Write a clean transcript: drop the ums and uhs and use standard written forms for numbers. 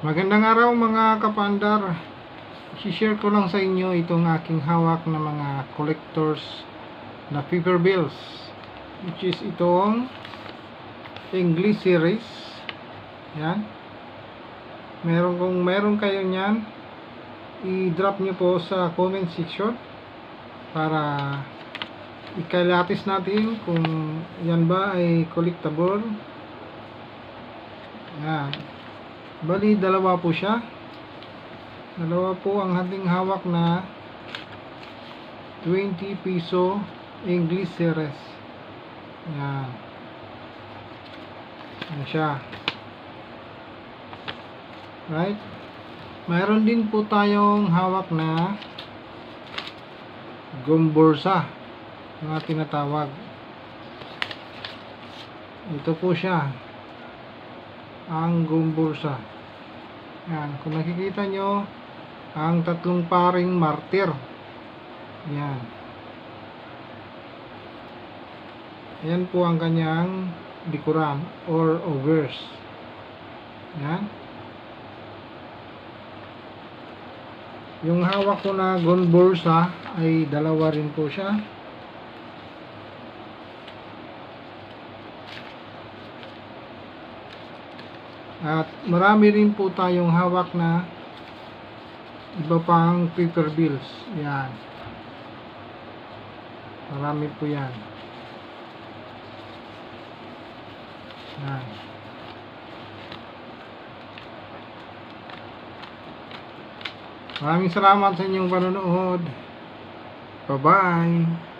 Magandang araw mga kapandar. I-share ko lang sa inyo itong aking hawak na mga collectors na paper bills, which is itong English series. Yan. Kung meron kayo niyan, i-drop nyo po sa comment section para ikalatis natin kung yan ba ay collectible. Yan. Bali, dalawa po siya. Dalawa po ang ating hawak na 20 piso English series. Yan. Yan siya. Right? Mayroon din po tayong hawak na gombursa, mga tinatawag. Ito po siya, ang gombursa. Yan, kung nakikita nyo ang tatlong paring martir. Yan. Yan po ang kanyang likuran or obverse. Yan. Yung hawak ko na gombursa ay dalawa rin po siya. At marami rin po tayong hawak na iba pang paper bills. Yan. Marami po yan. Yan. Maraming salamat sa inyong panonood. Bye-bye.